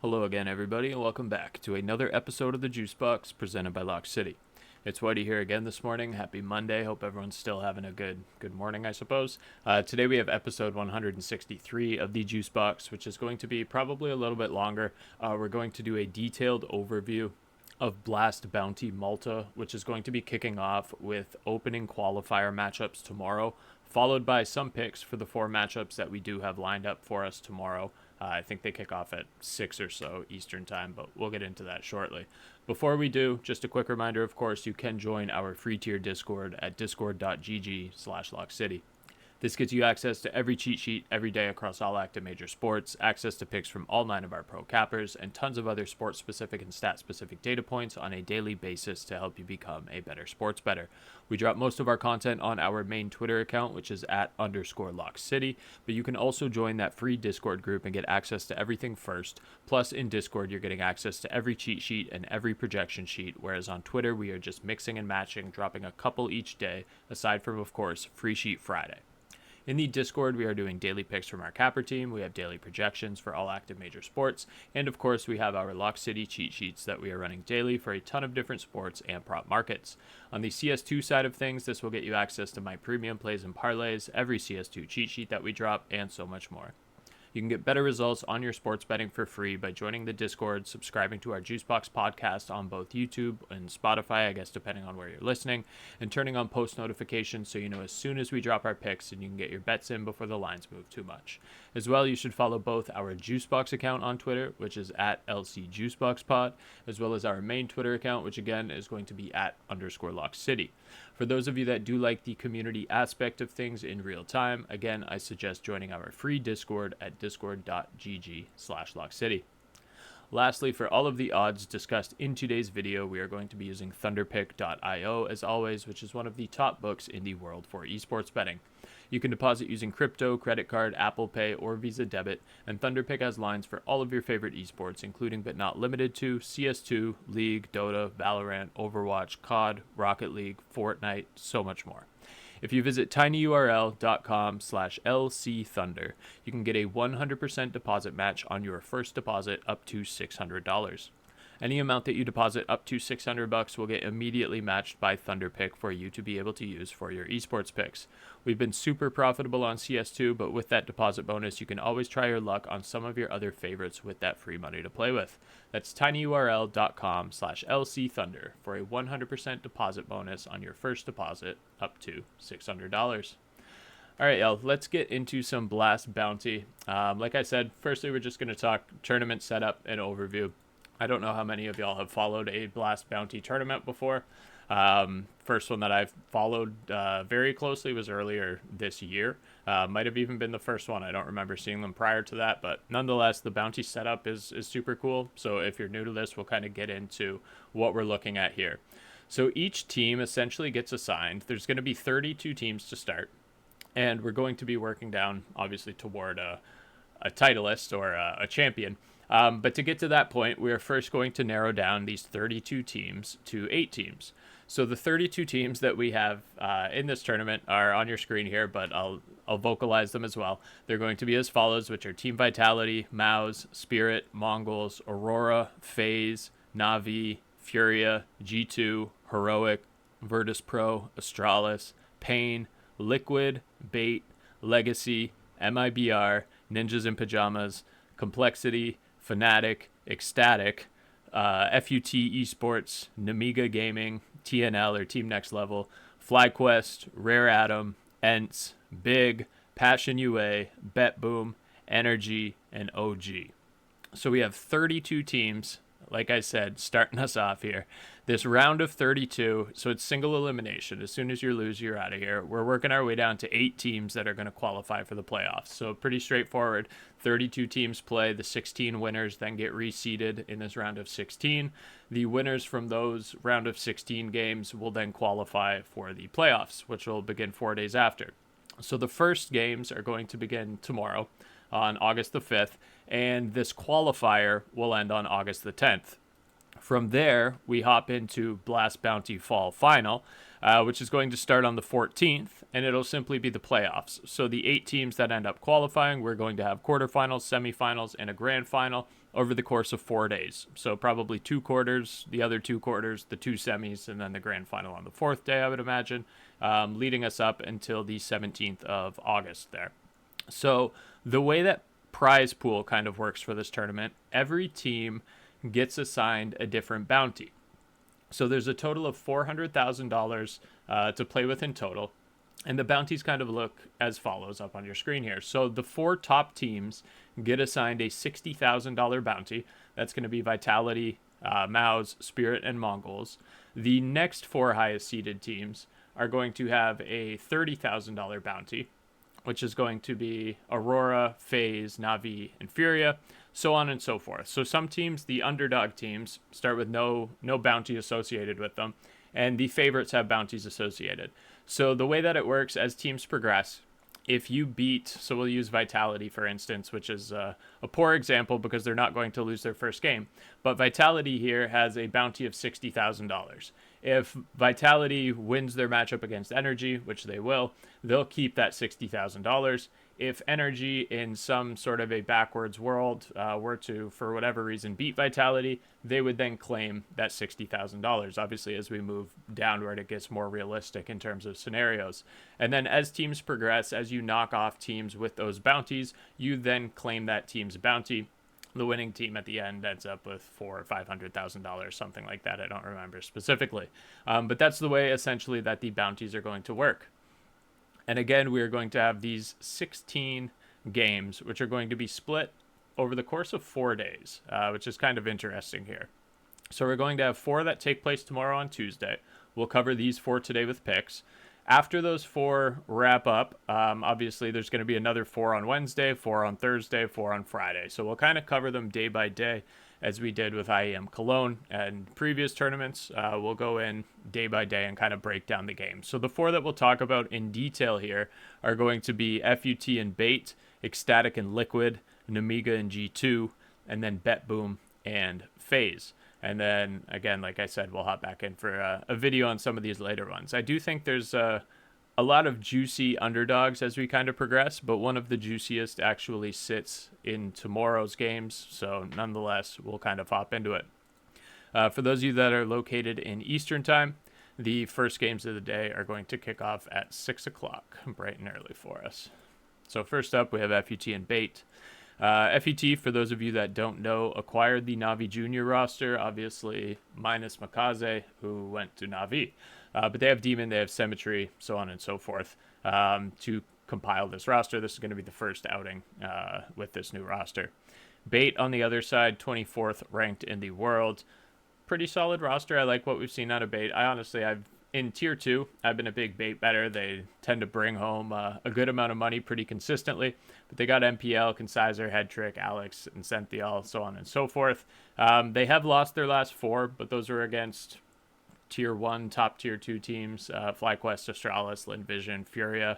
Hello again, everybody, and welcome back to another episode of the JuiceBox presented by Lock City. It's Whitey here again this morning. Happy Monday. Hope everyone's still having a good morning, I suppose. Today we have episode 163 of the JuiceBox, which is going to be probably a little bit longer. We're going to do a detailed overview of BLAST Bounty Malta, which is going to be kicking off with opening qualifier matchups tomorrow, followed by some picks for the 4 matchups that we do have lined up for us tomorrow. I think they kick off at 6 or so Eastern time, but we'll get into that shortly. Before we do, just a quick reminder, of course, you can join our free tier Discord at discord.gg/LockCity. This gets you access to every cheat sheet every day across all active major sports, access to picks from all 9 of our pro cappers, and tons of other sports-specific and stat-specific data points on a daily basis to help you become a better sports bettor. We drop most of our content on our main Twitter account, which is @_LockCity, but you can also join that free Discord group and get access to everything first. Plus, in Discord, you're getting access to every cheat sheet and every projection sheet, whereas on Twitter, we are just mixing and matching, dropping a couple each day, aside from, of course, Free Sheet Friday. In the Discord, we are doing daily picks from our capper team, we have daily projections for all active major sports, and of course we have our Lock City cheat sheets that we are running daily for a ton of different sports and prop markets. On the CS2 side of things, this will get you access to my premium plays and parlays, every CS2 cheat sheet that we drop, and so much more. You can get better results on your sports betting for free by joining the Discord, subscribing to our JuiceBox podcast on both YouTube and Spotify, I guess depending on where you're listening, and turning on post notifications so you know as soon as we drop our picks and you can get your bets in before the lines move too much. As well, you should follow both our JuiceBox account on Twitter, which is @LCJuiceboxPod, as well as our main Twitter account, which again is going to be @_LockCity. For those of you that do like the community aspect of things in real time, again, I suggest joining our free Discord at discord.gg/LockCity. Lastly, for all of the odds discussed in today's video, we are going to be using thunderpick.io as always, which is one of the top books in the world for esports betting. You can deposit using crypto, credit card, Apple Pay, or Visa Debit, and Thunderpick has lines for all of your favorite esports, including but not limited to CS2, League, Dota, Valorant, Overwatch, COD, Rocket League, Fortnite, so much more. If you visit tinyurl.com/lcthunder, you can get a 100% deposit match on your first deposit up to $600. Any amount that you deposit up to $600 will get immediately matched by Thunderpick for you to be able to use for your esports picks. We've been super profitable on CS2, but with that deposit bonus, you can always try your luck on some of your other favorites with that free money to play with. That's tinyurl.com/lcthunder for a 100% deposit bonus on your first deposit up to $600. All right, y'all, let's get into some Blast Bounty. Like I said, firstly, we're just going to talk tournament setup and overview. I don't know how many of y'all have followed a Blast Bounty tournament before. First one that I've followed very closely was earlier this year. Might have even been the first one. I don't remember seeing them prior to that, but nonetheless, the bounty setup is super cool. So if you're new to this, we'll kind of get into what we're looking at here. So each team essentially gets assigned. There's going to be 32 teams to start, and we're going to be working down, obviously, toward a titleist or a champion. But to get to that point, we are first going to narrow down these 32 teams to 8 teams. So the 32 teams that we have in this tournament are on your screen here, but I'll vocalize them as well. They're going to be as follows, which are Team Vitality, MOUZ, Spirit, MongolZ, Aurora, FaZe, Na'Vi, FURIA, G2, Heroic, Virtus.pro, Astralis, Pain, Liquid, B8, Legacy, MiBR, Ninjas in Pyjamas, Complexity, Fnatic, ECSTATIC, FUT Esports, Nemiga Gaming, TNL or Team Next Level, FlyQuest, Rare Atom, ENCE, Big, Passion UA, BetBoom, Energy, and OG. So we have 32 teams, like I said, starting us off here. This round of 32, so it's single elimination. As soon as you lose, you're out of here. We're working our way down to 8 teams that are going to qualify for the playoffs. So pretty straightforward. 32 teams play. The 16 winners then get reseeded in this round of 16. The winners from those round of 16 games will then qualify for the playoffs, which will begin 4 days after. So the first games are going to begin tomorrow on August the 5th, and this qualifier will end on August the 10th. From there, we hop into Blast Bounty Fall Final, which is going to start on the 14th, and it'll simply be the playoffs. So the 8 teams that end up qualifying, we're going to have quarterfinals, semifinals, and a grand final over the course of 4 days. So probably 2 quarters, the other 2 quarters, the 2 semis, and then the grand final on the 4th day, I would imagine, leading us up until the 17th of August there. So the way that prize pool kind of works for this tournament, every team gets assigned a different bounty. So there's a total of $400,000 to play with in total. And the bounties kind of look as follows up on your screen here. So the 4 top teams get assigned a $60,000 bounty. That's going to be Vitality, MOUZ, Spirit, and MongolZ. The next 4 highest seeded teams are going to have a $30,000 bounty, which is going to be Aurora, FaZe, Na'Vi, and FURIA, so on and so forth. So some teams, the underdog teams, start with no bounty associated with them, and the favorites have bounties associated. So the way that it works as teams progress, if you beat, so we'll use Vitality for instance, which is a poor example because they're not going to lose their first game, but Vitality here has a bounty of $60,000. If Vitality wins their matchup against Energy, which they will, they'll keep that $60,000. If Energy in some sort of a backwards world were to, for whatever reason, beat Vitality, they would then claim that $60,000. Obviously, as we move downward, it gets more realistic in terms of scenarios. And then as teams progress, as you knock off teams with those bounties, you then claim that team's bounty. The winning team at the end ends up with $400,000 or $500,000, something like that. I don't remember specifically. But that's the way essentially that the bounties are going to work. And again, we are going to have these 16 games, which are going to be split over the course of 4 days, which is kind of interesting here. So we're going to have 4 that take place tomorrow on Tuesday. We'll cover these 4 today with picks. After those 4 wrap up, obviously there's going to be another 4 on Wednesday, 4 on Thursday, 4 on Friday. So we'll kind of cover them day by day as we did with IEM Cologne and previous tournaments. We'll go in day by day and kind of break down the game. So the 4 that we'll talk about in detail here are going to be FUT and B8, ECSTATIC and Liquid, Nemiga and G2, and then BetBoom and FaZe. And then, again, like I said, we'll hop back in for a video on some of these later ones. I do think there's a lot of juicy underdogs as we kind of progress, but one of the juiciest actually sits in tomorrow's games. So nonetheless, we'll kind of hop into it. For those of you that are located in Eastern time, the first games of the day are going to kick off at 6 o'clock, bright and early for us. So first up, we have FUT and B8. FUT, for those of you that don't know, acquired the Na'Vi Junior roster, obviously minus MongolZ, who went to Na'Vi. But they have Demon, they have Symmetry, so on and so forth, to compile this roster. This is going to be the first outing with this new roster. B8 on the other side, 24th ranked in the world. Pretty solid roster. I like what we've seen out of B8. In Tier 2, I've been a big B8 bettor. They tend to bring home a good amount of money pretty consistently. But they got MPL, Concisior, Headtrick, Alex, and Cynthial, so on and so forth. They have lost their last 4, but those were against Tier 1, top Tier 2 teams. FlyQuest, Astralis, Vision, FURIA.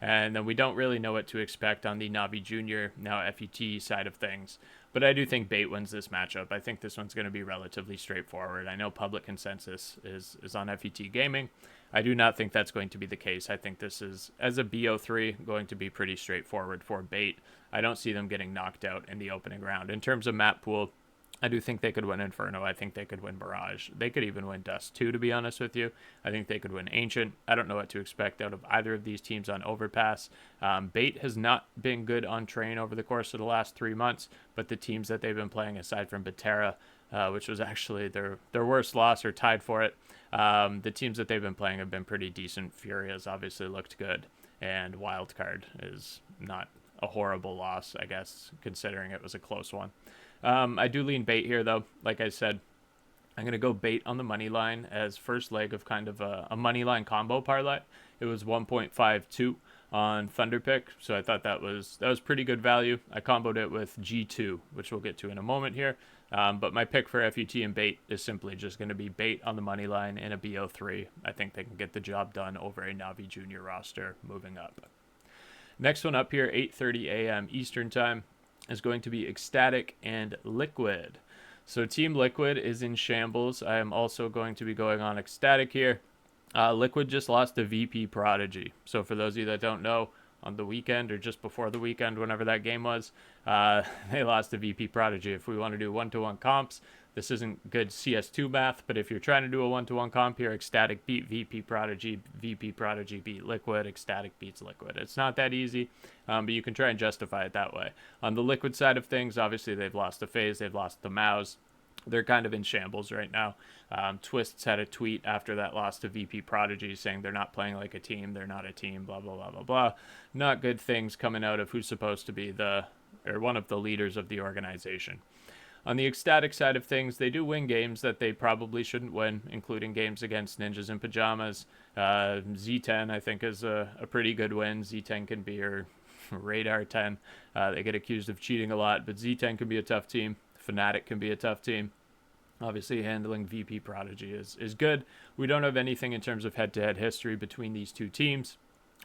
And then we don't really know what to expect on the Na'Vi Junior, now FUT side of things. But I do think B8 wins this matchup. I think this one's going to be relatively straightforward. I know public consensus is on FUT Gaming. I do not think that's going to be the case. I think this is, as a BO3, going to be pretty straightforward for B8. I don't see them getting knocked out in the opening round. In terms of map pool, I do think they could win Inferno. I think they could win Mirage. They could even win Dust 2, to be honest with you. I think they could win Ancient. I don't know what to expect out of either of these teams on Overpass. B8 has not been good on Train over the course of the last 3 months, but the teams that they've been playing, aside from Batera, which was actually their worst loss or tied for it, the teams that they've been playing have been pretty decent. Furia's obviously looked good, and Wildcard is not a horrible loss, I guess, considering it was a close one. I do lean B8 here, though. Like I said, I'm going to go B8 on the money line as first leg of kind of a money line combo parlay. It was 1.52 on Thunderpick, so I thought that was pretty good value. I comboed it with G2, which we'll get to in a moment here. But my pick for FUT and B8 is simply just going to be B8 on the money line in a BO3. I think they can get the job done over a Na'Vi Junior roster moving up. Next one up here, 8:30 a.m. Eastern time, is going to be ECSTATIC and Liquid. So Team Liquid is in shambles. I am also going to be going on ECSTATIC here. Liquid just lost to VP Prodigy. So for those of you that don't know, on the weekend or just before the weekend, whenever that game was, they lost to VP Prodigy. If we want to do one-to-one comps, this isn't good CS2 math, but if you're trying to do a one-to-one comp here, ECSTATIC beat VP Prodigy beat Liquid, ECSTATIC beats Liquid. It's not that easy, but you can try and justify it that way. On the Liquid side of things, obviously they've lost to FaZe, they've lost to MOUZ. They're kind of in shambles right now. Twists had a tweet after that loss to VP Prodigy saying they're not playing like a team, they're not a team, blah, blah, blah, blah, blah. Not good things coming out of who's supposed to be one of the leaders of the organization. On the ECSTATIC side of things, they do win games that they probably shouldn't win, including games against Ninjas and Pyjamas. Z10, I think, is a pretty good win. Z10 can be your Radar 10. They get accused of cheating a lot, but Z10 can be a tough team. Fnatic can be a tough team. Obviously, handling VP Prodigy is good. We don't have anything in terms of head-to-head history between these two teams,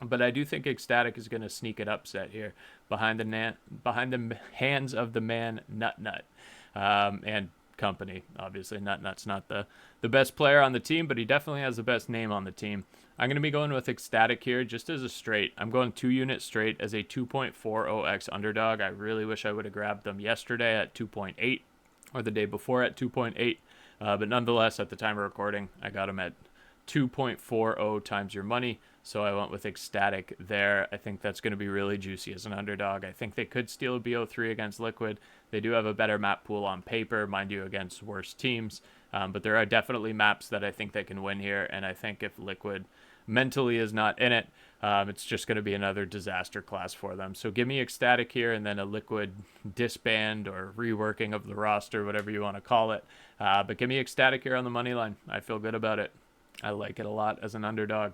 but I do think ECSTATIC is going to sneak an upset here behind the hands of the man Nut and company. Obviously, Nut's not the best player on the team, but he definitely has the best name on the team. I'm going to be going with ECSTATIC here just as a straight. I'm going 2 units straight as a 2.40x underdog. I really wish I would have grabbed them yesterday at 2.8 or the day before at 2.8. But nonetheless, at the time of recording, I got them at 2.40 times your money. So I went with ECSTATIC there. I think that's going to be really juicy as an underdog. I think they could steal a BO3 against Liquid. They do have a better map pool on paper, mind you, against worse teams. But there are definitely maps that I think they can win here. And I think if Liquid mentally is not in it, it's just going to be another disaster class for them. So give me ECSTATIC here and then a Liquid disband or reworking of the roster, whatever you want to call it. But give me ECSTATIC here on the money line. I feel good about it. I like it a lot as an underdog.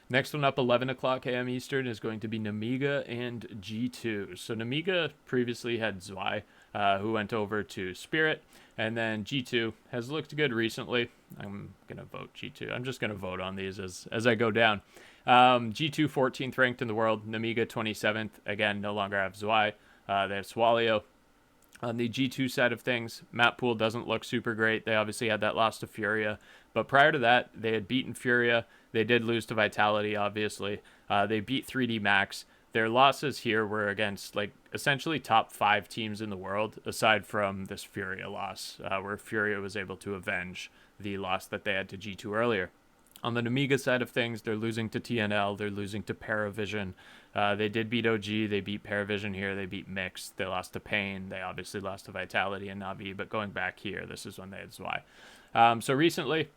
Next one up, 11 o'clock a.m. Eastern, is going to be Nemiga and G2. So Nemiga previously had Zwei, who went over to Spirit, and then G2 has looked good recently. I'm going to vote G2. I'm just going to vote on these as I go down. G2 14th ranked in the world, Nemiga 27th. Again, no longer have Zwei. They have Swalio. On the G2 side of things, map pool doesn't look super great. They obviously had that loss to FURIA. But prior to that, they had beaten FURIA. They did lose to Vitality, obviously. They beat 3D Max. Their losses here were against, essentially top 5 teams in the world, aside from this FURIA loss, where FURIA was able to avenge the loss that they had to G2 earlier. On the Nemiga side of things, they're losing to TNL. They're losing to Paravision. They did beat OG. They beat Paravision here. They beat Mix. They lost to Pain. They obviously lost to Vitality and Navi. But going back here, this is when they had Zwei. So recently,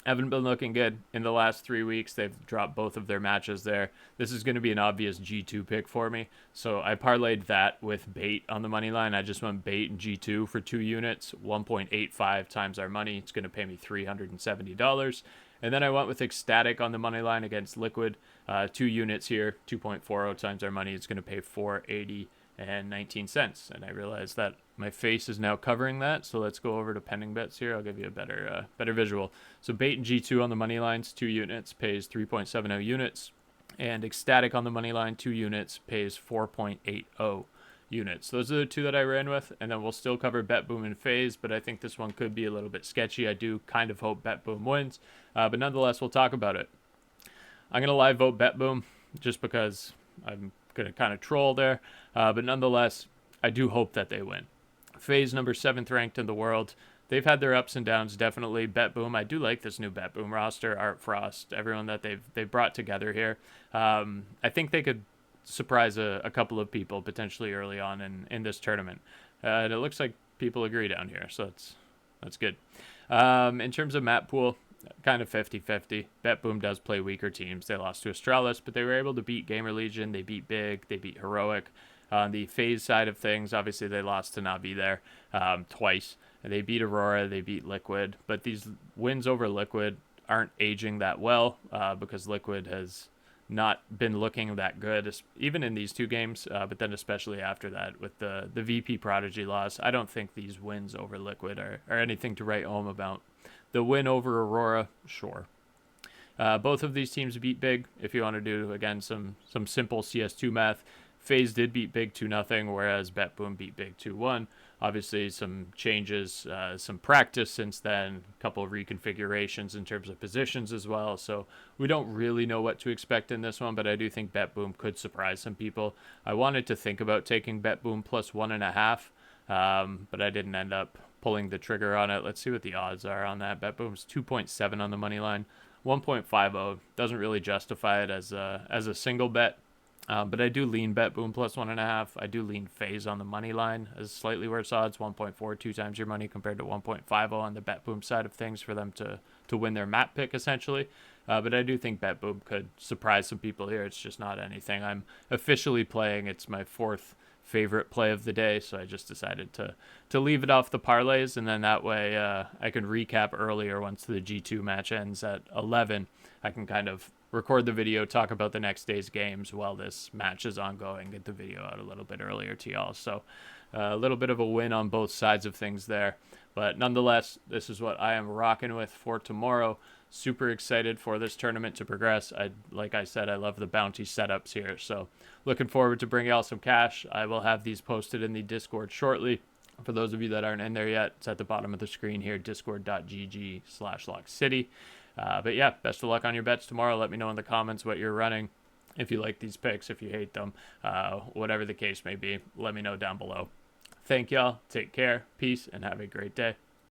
haven't been looking good. In the last 3 weeks, they've dropped both of their matches there. This is going to be an obvious G2 pick for me. So I parlayed that with bait on the money line. I just went bait and G2 for 2 units, 1.85 times our money. It's going to pay me $370. And then I went with ECSTATIC on the money line against Liquid. 2 units here, 2.40 times our money. It's going to pay $4.80 and 19 cents. And I realized that my face is now covering that. So let's go over to pending bets here. I'll give you a better visual. So bait and G2 on the money lines, 2 units pays 3.70 units. And ECSTATIC on the money line, 2 units pays 4.80 units. Those are the 2 that I ran with, and then we'll still cover BetBoom and FaZe, but I think this one could be a little bit sketchy. I do kind of hope BetBoom wins, but nonetheless, we'll talk about it. I'm going to live vote BetBoom just because I'm going to kind of troll there, but nonetheless, I do hope that they win. FaZe number 7th ranked in the world. They've had their ups and downs, definitely. BetBoom, I do like this new BetBoom roster. Art Frost, everyone that they've brought together here. I think they could surprise a couple of people potentially early on in this tournament. And it looks like people agree down here, so that's good. In terms of map pool, kind of 50-50. BetBoom does play weaker teams. They lost to Astralis, but they were able to beat Gamer Legion. They beat Big. They beat Heroic. On the FaZe side of things, obviously they lost to Navi there twice. They beat Aurora. They beat Liquid. But these wins over Liquid aren't aging that well because Liquid has not been looking that good, even in these 2 games, but then especially after that with the VP Prodigy loss. I don't think these wins over Liquid are anything to write home about. The win over Aurora, sure. Both of these teams beat Big. If you want to do, again, some simple CS2 math, FaZe did beat Big 2-0, whereas BetBoom beat Big 2-1. Obviously, some changes, some practice since then, a couple of reconfigurations in terms of positions as well. So we don't really know what to expect in this one, but I do think BetBoom could surprise some people. I wanted to think about taking BetBoom plus 1.5, but I didn't end up pulling the trigger on it. Let's see what the odds are on that. BetBoom's 2.7 on the money line. 1.50 doesn't really justify it as a single bet. But I do lean BetBoom plus 1.5. I do lean FaZe on the money line as slightly worse odds, 1.42 times your money compared to 1.50 on the BetBoom side of things for them to win their map pick essentially. But I do think BetBoom could surprise some people here. It's just not anything I'm officially playing. It's my fourth favorite play of the day, so I just decided to leave it off the parlays, and then that way I can recap earlier once the G2 match ends at 11. I can kind of record the video, talk about the next day's games while this match is ongoing, get the video out a little bit earlier to y'all. So a little bit of a win on both sides of things there, but nonetheless, this is what I am rocking with for tomorrow. Super excited for this tournament to progress. Like I said, I love the bounty setups here, so looking forward to bringing y'all some cash. I will have these posted in the Discord shortly. For those of you that aren't in there yet, it's at the bottom of the screen here, discord.gg/LockCity. But yeah, best of luck on your bets tomorrow. Let me know in the comments what you're running. If you like these picks, if you hate them, whatever the case may be, let me know down below. Thank y'all. Take care. Peace, and have a great day.